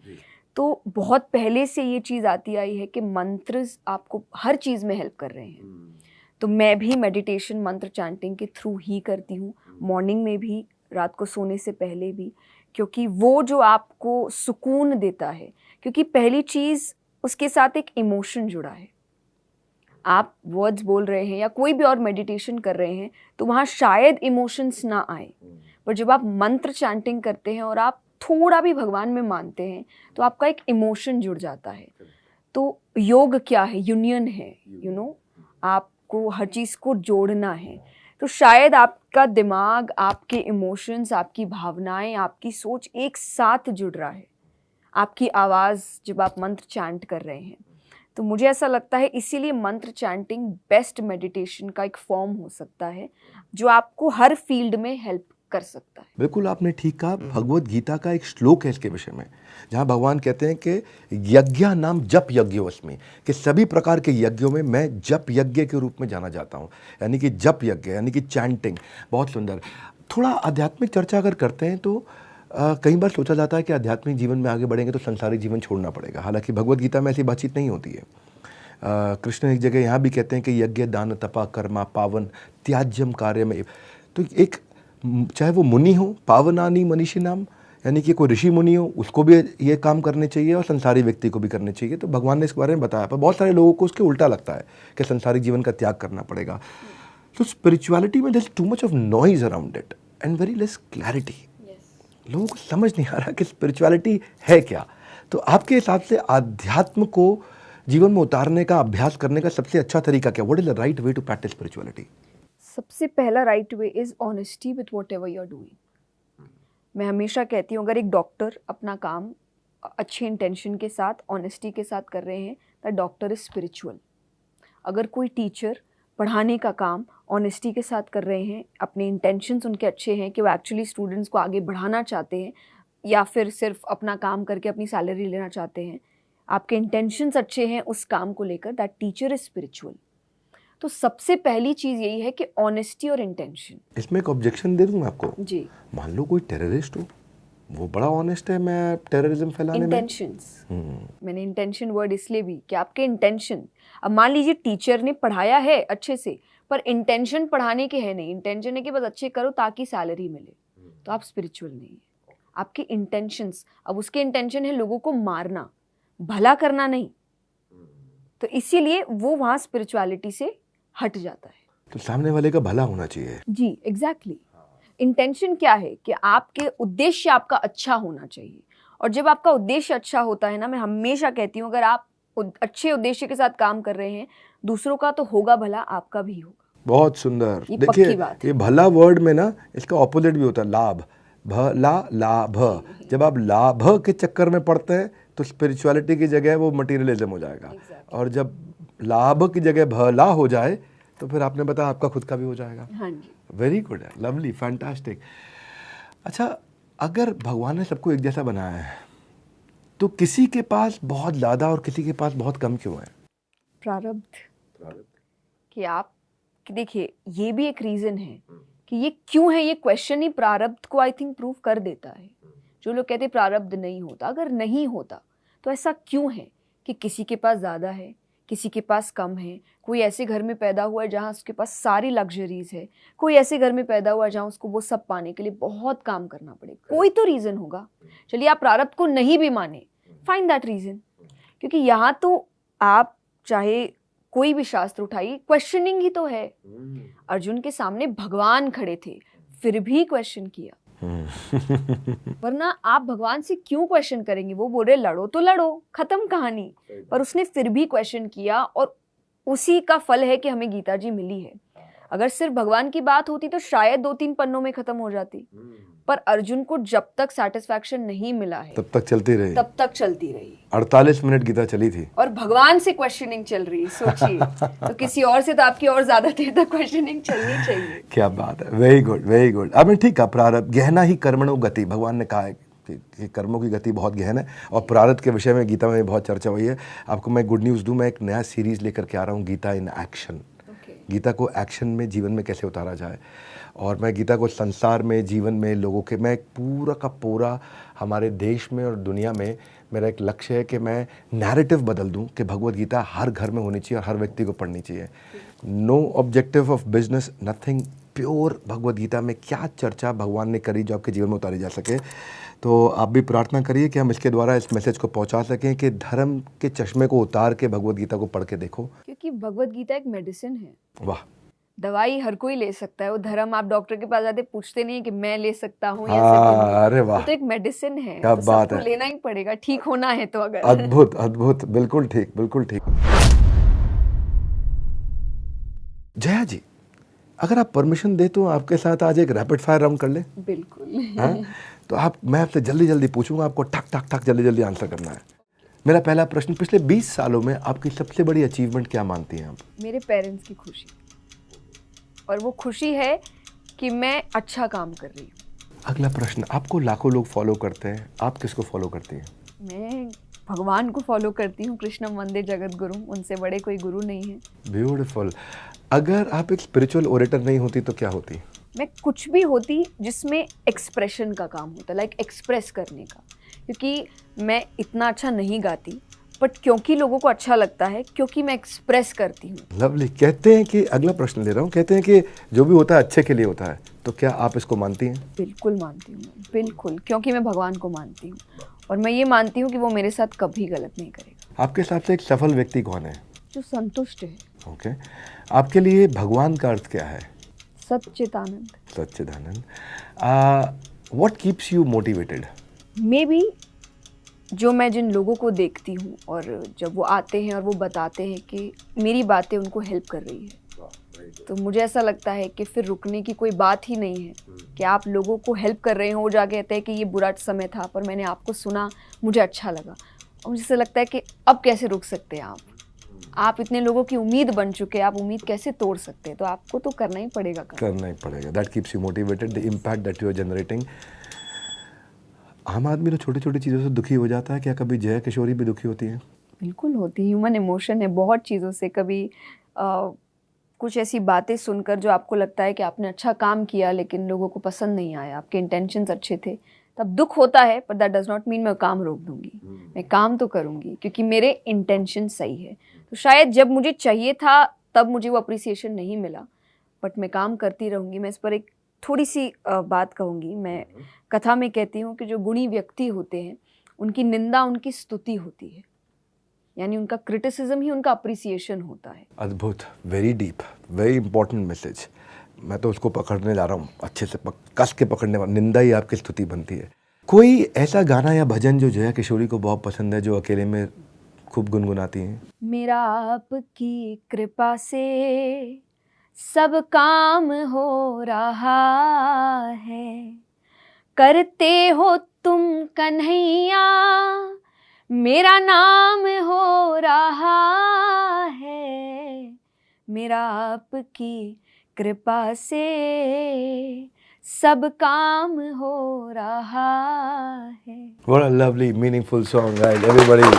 तो बहुत पहले से ये चीज़ आती आई है कि मंत्र आपको हर चीज़ में हेल्प कर रहे हैं। तो मैं भी मेडिटेशन मंत्र चैंटिंग के थ्रू ही करती हूँ, मॉर्निंग में भी, रात को सोने से पहले भी, क्योंकि वो जो आपको सुकून देता है। क्योंकि पहली चीज़, उसके साथ एक इमोशन जुड़ा है। आप वर्ड्स बोल रहे हैं या कोई भी और मेडिटेशन कर रहे हैं तो वहाँ शायद इमोशंस ना आए, पर जब आप मंत्र चैंटिंग करते हैं और आप थोड़ा भी भगवान में मानते हैं तो आपका एक इमोशन जुड़ जाता है। तो योग क्या है? यूनियन है, आपको हर चीज़ को जोड़ना है। तो शायद आपका दिमाग, आपके इमोशंस, आपकी भावनाएं, आपकी सोच एक साथ जुड़ रहा है, आपकी आवाज़, जब आप मंत्र चैंट कर रहे हैं। तो मुझे ऐसा लगता है इसीलिए मंत्र चैंटिंग बेस्ट मेडिटेशन का एक फॉर्म हो सकता है जो आपको हर फील्ड में हेल्प कर सकता है। बिल्कुल आपने ठीक कहा। भगवत गीता का एक श्लोक है इसके विषय में, जहाँ भगवान कहते हैं कि यज्ञा नाम जप यज्ञोस्मि, कि सभी प्रकार के यज्ञों में मैं जप यज्ञ के रूप में जाना जाता हूँ। यानी कि जप यज्ञ, यानी कि चैंटिंग। बहुत सुंदर। थोड़ा आध्यात्मिक चर्चा अगर करते हैं तो कई बार सोचा जाता है कि आध्यात्मिक जीवन में आगे बढ़ेंगे तो संसारिक जीवन छोड़ना पड़ेगा। हालांकि भगवत गीता में ऐसी बातचीत नहीं होती है। कृष्ण एक जगह यहाँ भी कहते हैं कि यज्ञ दान तपा कर्मा पावन त्याज्यम कार्य में। तो एक, चाहे वो मुनि हो, पावनानी मनीषी नाम, यानी कि कोई ऋषि मुनि हो, उसको भी ये काम करने चाहिए और संसारी व्यक्ति को भी करने चाहिए। तो भगवान ने इस बारे में बताया, पर बहुत सारे लोगों को उसके उल्टा लगता है कि संसारिक जीवन का त्याग करना पड़ेगा। तो स्पिरिचुअलिटी में there is too much of noise around it and very less clarity. लोगों को समझ नहीं आ रहा कि स्पिरिचुअलिटी है क्या। तो आपके हिसाब से आध्यात्म को जीवन में उतारने का, अभ्यास करने का सबसे अच्छा तरीका क्या? What is the right way to practice spirituality? सबसे पहला right way is honesty with whatever you are doing. मैं हमेशा कहती हूँ, अगर एक डॉक्टर अपना काम अच्छे इंटेंशन के साथ, ऑनेस्टी के साथ कर रहे हैं, द डॉक्टर इज स्पिरिचुअल। अगर कोई टीचर पढ़ाने का काम ऑनेस्टी के साथ कर रहे हैं, अपने इंटेंशंस उनके अच्छे हैं कि वो एक्चुअली स्टूडेंट्स को आगे बढ़ाना चाहते हैं, या फिर सिर्फ अपना काम करके अपनी सैलरी लेना चाहते हैं, आपके इंटेंशंस अच्छे हैं उस काम को लेकर, दैट टीचर इज स्पिरिचुअल। तो सबसे पहली चीज़ यही है कि ऑनेस्टी और इंटेंशन। इसमें एक ऑब्जेक्शन दे दूं मैं आपको जी। मान लो कोई टेररिस्ट हो, वो बड़ा ऑनेस्ट है मैं टेररिज्म फैलाने में। इंटेंशंस, मैंने इंटेंशन वर्ड इसलिए भी कि आपके इंटेंशन, अब मान लीजिए टीचर ने पढ़ाया है अच्छे से, पर इंटेंशन पढ़ाने के है नहीं, इंटेंशन है कि बस अच्छे करो ताकि सैलरी मिले, तो आप स्पिरिचुअल नहीं है। आपके इंटेंशंस, अब उसके इंटेंशन है लोगों को मारना, भला करना नहीं, तो इसीलिए वो वहाँ स्पिरिचुअलिटी से हट जाता है। तो सामने वाले का भला होना चाहिए। जी, एग्जैक्टली। इंटेंशन क्या है कि आपके उद्देश्य आपका अच्छा होना चाहिए, और जब आपका उद्देश्य अच्छा होता है ना, मैं हमेशा कहती हूँ, अगर आप अच्छे उद्देश्य के साथ काम कर रहे हैं, दूसरों का तो होगा भला, आपका भी होगा। बहुत सुंदर। ये देखिए पक्की बात है। ये भला वर्ड में ना इसका ऑपोजिट भी होता है, लाभ। भला लाभ। जब आप लाभ के चक्कर में पड़ते हैं तो स्पिरिचुअलिटी की जगह वो मटीरियलिज्म हो जाएगा। और जब लाभ की जगह भला हो जाए तो फिर आपने बताया आपका खुद का भी हो जाएगा। हाँ जी। वेरी गुड है, लवली, फैंटास्टिक। अच्छा, अगर भगवान ने सबको एक जैसा बनाया है तो किसी के पास बहुत ज़्यादा और किसी के पास बहुत कम क्यों है? प्रारब्ध। कि आप देखिए, ये भी एक रीज़न है कि ये क्यों है, ये क्वेश्चन ही प्रारब्ध को आई थिंक प्रूव कर देता है। जो लोग कहते हैं प्रारब्ध नहीं होता, अगर नहीं होता तो ऐसा क्यों है कि किसी के पास ज़्यादा है, किसी के पास कम है। कोई ऐसे घर में पैदा हुआ है जहाँ उसके पास सारी लग्जरीज है, कोई ऐसे घर में पैदा हुआ है जहाँ उसको वो सब पाने के लिए बहुत काम करना पड़े। कोई तो रीज़न होगा। चलिए आप प्रारब्ध को नहीं भी माने, फाइंड दैट रीज़न, क्योंकि यहाँ तो आप चाहे कोई भी शास्त्र उठाइए, क्वेश्चनिंग ही तो है। अर्जुन के सामने भगवान खड़े थे, फिर भी क्वेश्चन किया। वरना आप भगवान से क्यों क्वेश्चन करेंगे? वो बोल रहे लड़ो तो लड़ो, खत्म कहानी। पर उसने फिर भी क्वेश्चन किया, और उसी का फल है कि हमें गीता जी मिली है। अगर सिर्फ भगवान की बात होती तो शायद 2-3 पन्नों में खत्म हो जाती, पर अर्जुन को जब तक सेटिस्फैक्शन नहीं मिला है तब तक चलती रही, तब तक चलती रही। 48 मिनट गीता चली थी, और भगवान से क्वेश्चनिंग चल रही, सोचिए। तो किसी और से तो आपकी और ज्यादा देर तक क्वेश्चनिंग चलनी चाहिए। क्या बात है, वेरी गुड वेरी गुड। अब ठीक है, प्रारब्ध गहना ही कर्मणो गति, भगवान ने कहा है कि कर्मों की गति बहुत गहन है, और प्रारब्ध के विषय में गीता में बहुत चर्चा हुई है। आपको मैं गुड न्यूज़ दूं, मैं एक नया सीरीज लेकर के आ रहा हूँ, गीता इन एक्शन। गीता को एक्शन में, जीवन में कैसे उतारा जाए, और मैं गीता को संसार में, जीवन में, लोगों के, मैं एक पूरा का पूरा हमारे देश में और दुनिया में, मेरा एक लक्ष्य है कि मैं नैरेटिव बदल दूं कि भगवत गीता हर घर में होनी चाहिए और हर व्यक्ति को पढ़नी चाहिए। No objective of business, nothing, pure Bhagavad Gita में क्या चर्चा भगवान ने करी जो आपके जीवन में उतारी जा सके। तो आप भी प्रार्थना करिए कि हम इसके द्वारा इस मैसेज को पहुंचा सकें कि धर्म के चश्मे को उतार के भगवत गीता को पढ़ के देखो, क्योंकि भगवत गीता एक मेडिसिन है। वाह, दवाई हर कोई ले सकता है, वो धर्म आप डॉक्टर के पास जाते पूछते नहीं कि मैं ले सकता हूँ या सकता अरे हूँ। वाह, वो तो एक मेडिसिन है, क्या तो बात सबको है, लेना ही पड़ेगा, ठीक होना है तो। अगर अद्भुत अद्भुत, बिल्कुल ठीक बिल्कुल ठीक। जया जी, अगर आप परमिशन दे तो आपके साथ आज एक रैपिड फायर राउंड कर ले। बिल्कुल। हाँ, तो मैं आपसे जल्दी जल्दी पूछूंगा, आपको ठक ठक ठक जल्दी जल्दी आंसर करना है। मेरा पहला प्रश्न, पिछले 20 सालों में आपकी सबसे बड़ी अचीवमेंट क्या मानती हैं आप? मेरे पेरेंट्स की खुशी, और वो खुशी है कि मैं अच्छा काम कर रही हूँ। अगला प्रश्न, आपको लाखों लोग फॉलो करते हैं, आप किसको फॉलो करती हैं? मैं भगवान को फॉलो करती हूँ, कृष्णम वंदे जगत गुरु, उनसे बड़े कोई गुरु नहीं है। ब्यूटीफुल। अगर आप एक स्पिरिचुअल ओरेटर नहीं होती तो क्या होती? मैं कुछ भी होती जिसमें एक्सप्रेशन का काम होता, लाइक एक्सप्रेस करने का। क्योंकि मैं इतना अच्छा नहीं गाती, बट क्योंकि लोगों को अच्छा लगता है, क्योंकि मैं एक्सप्रेस करती हूँ। लवली। कहते हैं कि, अगला प्रश्न ले रहा हूँ, कहते हैं कि जो भी होता है अच्छे के लिए होता है, तो क्या आप इसको मानती हैं? बिल्कुल मानती हूँ, बिल्कुल, क्योंकि मैं भगवान को मानती हूँ, और मैं ये मानती हूँ कि वो मेरे साथ कभी गलत नहीं करेगा। आपके हिसाब से एक सफल व्यक्ति कौन है? जो संतुष्ट है। ओके। आपके लिए भगवान का अर्थ क्या है? सच्चिदानंद। सच्चिदानंद। What keeps you motivated? Maybe जो मैं जिन लोगों को देखती हूँ, और जब वो आते हैं और वो बताते हैं कि मेरी बातें उनको हेल्प कर रही है, तो मुझे ऐसा लगता है कि फिर रुकने की कोई बात ही नहीं है। कि आप लोगों को हेल्प कर रहे हो, वो जाके कहते हैं कि ये बुरा समय था पर मैंने आपको सुना, मुझे अच्छा लगा, और मुझे ऐसा लगता है कि अब कैसे रुक सकते हैं आप इतने लोगों की उम्मीद बन चुके हैं, आप उम्मीद कैसे तोड़ सकते हैं? तो आपको तो करना ही पड़ेगा। करना ही पड़ेगा। That keeps you motivated, the impact that you are generating. आम आदमी तो छोटी छोटी चीज़ों से दुखी हो जाता है, क्या कभी जया किशोरी भी दुखी होती है? बिल्कुल होती है, ह्यूमन इमोशन है, बहुत चीज़ों से। कभी कुछ ऐसी बातें सुनकर जो आपको लगता है कि आपने अच्छा काम किया लेकिन लोगों को पसंद नहीं आया, आपके इंटेंशंस अच्छे थे, तब दुख होता है, पर दैट डज नॉट मीन मैं काम रोक दूंगी। मैं काम तो करूंगी क्योंकि मेरे इंटेंशन सही है। तो शायद जब मुझे चाहिए था तब मुझे वो अप्रिसिएशन नहीं मिला, बट मैं काम करती रहूंगी। मैं इस पर एक थोड़ी सी बात कहूँगी। मैं कथा में कहती हूँ कि जो गुणी व्यक्ति होते हैं उनकी निंदा उनकी स्तुति होती है, यानी उनका क्रिटिसिज्म ही उनका अप्रिसिएशन होता है। अद्भुत, very deep, very important message. मैं तो उसको पकड़ने जा रहा हूँ, अच्छे से कस के पकड़ने वाला। निंदा ही आपकी स्तुति बनती है। कोई ऐसा गाना या भजन जो जया किशोरी को बहुत पसंद है, जो अकेले में खूब गुनगुनाती हैं? मेरा आपकी कृपा से सब काम हो रहा है, करते हो तुम कन्हैया, मेरा नाम हो रहा है। मेरा आपकी कृपा से सब काम हो रहा है। What a lovely, meaningful song, guys. Everybody.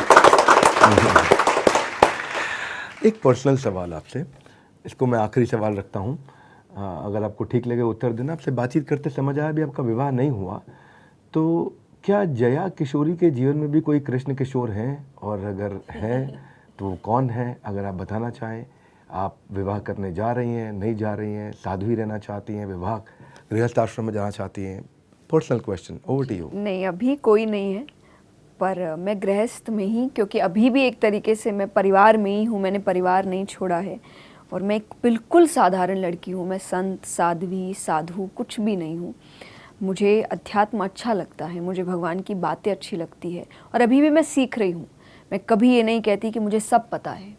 एक पर्सनल सवाल आपसे, इसको मैं आखिरी सवाल रखता हूँ, अगर आपको ठीक लगे उत्तर देना। आपसे बातचीत करते समझ आया भी आपका विवाह नहीं हुआ, तो क्या जया किशोरी के जीवन में भी कोई कृष्ण किशोर हैं, और अगर है तो वो कौन है? अगर आप बताना चाहें। आप विवाह करने जा रही हैं, नहीं जा रही हैं, साधु ही रहना चाहती हैं, विवाह गृहस्थ आश्रम में जाना चाहती हैं? Personal question, over to you. नहीं, अभी कोई नहीं है, पर मैं गृहस्थ में ही, क्योंकि अभी भी एक तरीके से मैं परिवार में ही हूँ, मैंने परिवार नहीं छोड़ा है और मैं एक बिल्कुल साधारण लड़की हूँ। मैं संत साध्वी साधु कुछ भी नहीं हूँ। मुझे अध्यात्म अच्छा लगता है, मुझे भगवान की बातें अच्छी लगती है और अभी भी मैं सीख रही हूँ। मैं कभी ये नहीं कहती कि मुझे सब पता है,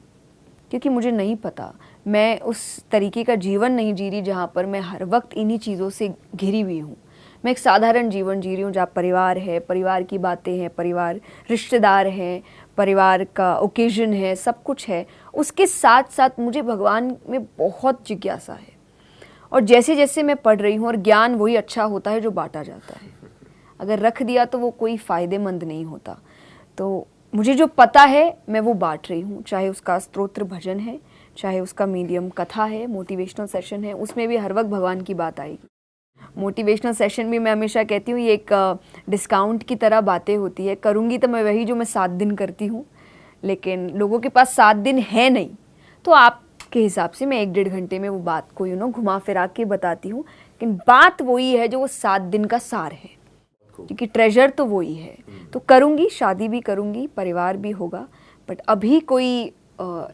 क्योंकि मुझे नहीं पता। मैं उस तरीके का जीवन नहीं जी रही जहाँ पर मैं हर वक्त इन्हीं चीज़ों से घिरी हुई हूँ। मैं एक साधारण जीवन जी रही हूँ जहाँ परिवार है, परिवार की बातें हैं, परिवार रिश्तेदार हैं, परिवार का ओकेजन है, सब कुछ है। उसके साथ साथ मुझे भगवान में बहुत जिज्ञासा है और जैसे जैसे मैं पढ़ रही हूँ, और ज्ञान वही अच्छा होता है जो बांटा जाता है, अगर रख दिया तो वो कोई फ़ायदेमंद नहीं होता। तो मुझे जो पता है मैं वो बांट रही हूँ, चाहे उसका स्तोत्र भजन है, चाहे उसका मीडियम कथा है, मोटिवेशनल सेशन है, उसमें भी हर वक्त भगवान की बात आएगी। मोटिवेशनल सेशन भी मैं हमेशा कहती हूँ ये एक डिस्काउंट की तरह बातें होती है। करूँगी तो मैं वही जो मैं 7 दिन करती हूँ, लेकिन लोगों के पास 7 दिन है नहीं, तो आपके हिसाब से मैं 1-1.5 घंटे में वो बात को घुमा फिरा के बताती हूँ। लेकिन बात वही है जो वो 7 दिन का सार है, क्योंकि ट्रेजर तो वही है। तो करूँगी, शादी भी करूँगी, परिवार भी होगा, बट अभी कोई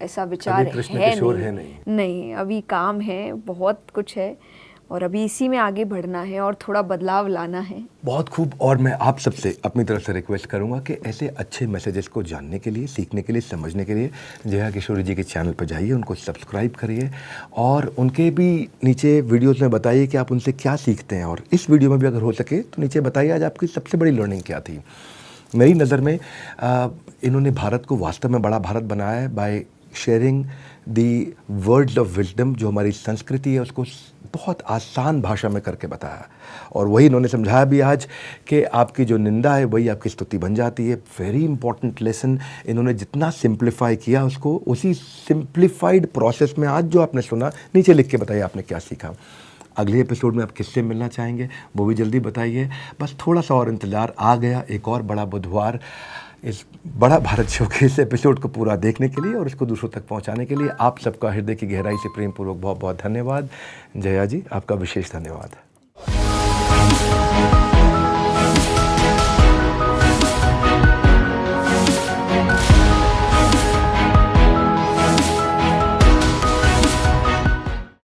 ऐसा विचार है नहीं। अभी काम है, बहुत कुछ है और अभी इसी में आगे बढ़ना है और थोड़ा बदलाव लाना है। बहुत खूब। और मैं आप सबसे अपनी तरफ से रिक्वेस्ट करूंगा कि ऐसे अच्छे मैसेजेस को जानने के लिए, सीखने के लिए, समझने के लिए जया किशोरी जी के चैनल पर जाइए, उनको सब्सक्राइब करिए और उनके भी नीचे वीडियोस में बताइए कि आप उनसे क्या सीखते हैं। और इस वीडियो में भी अगर हो सके तो नीचे बताइए आज आपकी सबसे बड़ी लर्निंग क्या थी। मेरी नज़र में इन्होंने भारत को वास्तव में बड़ा भारत बनाया है by sharing the words of wisdom, जो हमारी संस्कृति है उसको बहुत आसान भाषा में करके बताया। और वही इन्होंने समझाया भी आज कि आपकी जो निंदा है वही आपकी स्तुति बन जाती है। वेरी इंपॉर्टेंट लेसन इन्होंने जितना सिंप्लीफाई किया उसको, उसी सिंप्लीफाइड प्रोसेस में आज जो आपने सुना, नीचे लिख के बताइए आपने क्या सीखा। अगले एपिसोड में आप किससे मिलना चाहेंगे वो भी जल्दी बताइए। बस थोड़ा सा और इंतज़ार, आ गया एक और बड़ा बुधवार इस बड़ा भारत शो के इस एपिसोड को पूरा देखने के लिए और इसको दूसरों तक पहुंचाने के लिए आप सबका हृदय की गहराई से प्रेम पूर्वक बहुत बहुत धन्यवाद। जया जी, आपका विशेष धन्यवाद।